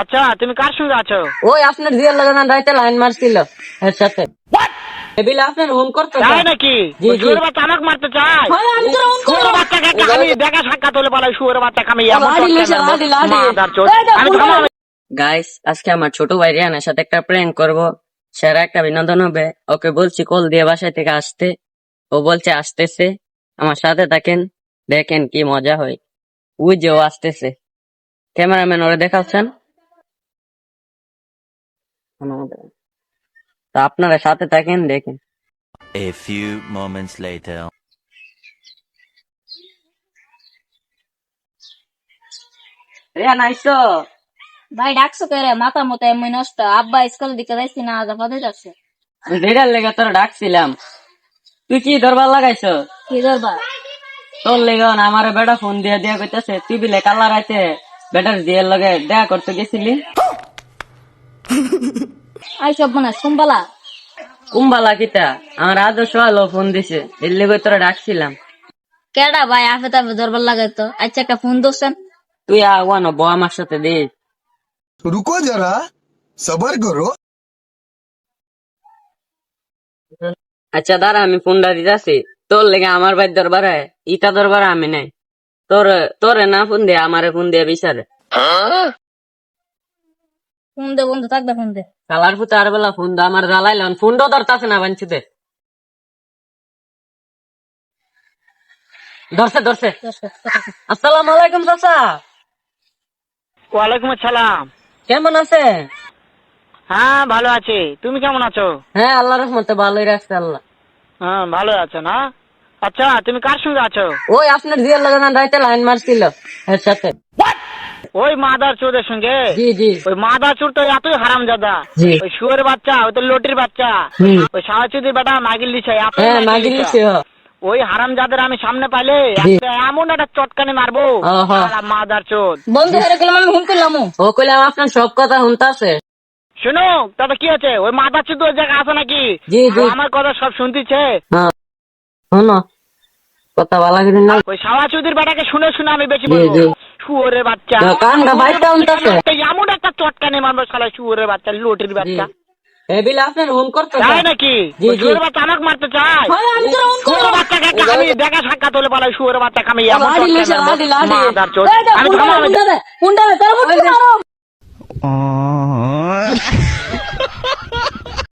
আচ্ছা, তুমি কার সঙ্গে আছো? ওই আপনার জিয়ার লাগানো রাইতে লাইন মারছিল এর সাথে এবিলে আপনার ফোন করতে তাই নাকি? জি, জি। শুয়োরের বাচ্চা আমাকে মারতে চায়? আমি তো ফোন শুয়োরের বাচ্চাকে একটা আমি দেখা সাক্ষাৎ হলে পালাই শুয়োরের বাচ্চা আমি এমন লাঠি চটকে লইছে, মারবো। লাঠি, লাঠি। মাদার চোদ। আমি থামাও। গাইস আজকে আমার ছোট ভাই রিয়ানের সাথে একটা প্র্যাঙ্ক করব, সেরা একটা বিনোদন হবে। ওকে বলছি কল দিয়ে বাসায় থেকে আসতে, ও বলছে আসতেছে। আমার সাথে থাকেন, দেখেন কি মজা হয়। ওই যে ও আসতেছে, ক্যামেরাম্যান ওরে দেখাচ্ছেন, তা আপনারা সাথে থাকেন, দেখেন। A few moments later. Riyan আইসো? ভাই ডাকছো কে রে? মাথা মতো এমনি নষ্ট। আব্বা স্কুল দিকে যাইছি না, আজ আপাতত যাচ্ছে। যেটার লেগে তোর ডাকছিলাম। তুই কি দরবার লাগাইছো? কি দরবার? তোর লেগে না আমার বেটা ফোন দিয়ে দিয়া কইতেছে তুই বিলে কালার আইতে বেটার দিয়ের লগে দেখা করতে গেছিলি। আই সব মনে সোমবালা। কুম্বালা কিতা আমার আদর্শ আলো ফোন দিছে, এর লেগে তোরা ডাকছিলাম। কেডা ভাই আফে তাফে দরবার লাগাইতো? আচ্ছা একটা ফোন দোসেন। তুই আওয়ানো বউ আমার সাথে দে। रुको जरा सबर करो। আচ্ছা দাঁড়া, আমি ফোনটা দিতেছি। তোর লেগে আমার ভাই দরবারে ইটা দরবারে আমি নাই। তোরে না ফোন দিয়ে আমারে ফোন দিয়ে বিচারে। ফোন দে বন্ধু, থাকবে ফোন দে। কালার ফুতে আর বেলা ফোন দা আমার জ্বালাইলাম, ফোনটাও ধরতাছে না বাঞ্চিতে। ধরছে। আসসালামু আলাইকুম চাচা। ওয়ালাইকুম আসসালাম। কেমন আছে? হ্যাঁ, ভালো আছি। তুমি কেমন আছো? হ্যাঁ আল্লাহ রহমতে ভালোই রাখছে আল্লাহ। হ্যাঁ, ভালো আছো না? আচ্ছা, তুমি কার সঙ্গে আছো? ওই আপনার জিয়ার লাগানো রাইতে লাইন মারছিল এর সাথে। ওই মাদার চোদের সঙ্গে? জি জি ওই মাদার চোর তো এতই হারামজাদা। জি। ওই শুয়োরের বাচ্চা, ওই তো লটির বাচ্চা। হুম। ওই সাহাচুদির বেটা মাগিল দিছে, এত হ্যাঁ মাগিল মাগির দিছে। নিছে। ওই হারামজাদের আমি সামনে পাইলে জি। এমন একটা চটকানি মারবো। ওহো। মাদার চোদ। বন্ধু হেরে গেলাম, আমি ফোন করলাম। ও কইলাম আপনার সব কথা শুনতাছে। শোনো, তবে কি আছে? ওই মাদার চোদ ওই জায়গায় আছে নাকি? জি, জি। ও আমার কথা সব শুনতেছে। হ্যাঁ শোনো, কথা ভালো করে না। ওই সাহাচুদির বেটাকে শুনে শুনে আমি বেশি জি, বলবো। জি। শুয়োরের বাচ্চা। কানটা বাইরটা শুনতাছে। এমন একটা চটকানি মারবো শালা শুয়োরের বাচ্চা, লটির বাচ্চা। এবিলে আপনার ফোন করতে তাই নাকি? জি, ওই জি। শুয়োরের বাচ্চা আমাকে মারতে চায়? আমি তো ফোন শুয়োরের বাচ্চাকে একটা আমি দেখা সাক্ষাৎ হলে পালাই শুয়োরের বাচ্চাকে আমি এমন লাঠি চটকানি লইছে, মারবো। লাঠি, লাঠি। মাদার চোদ। আমি ফোন থামাও। দে, ফোন দে, তোর ফোন দে।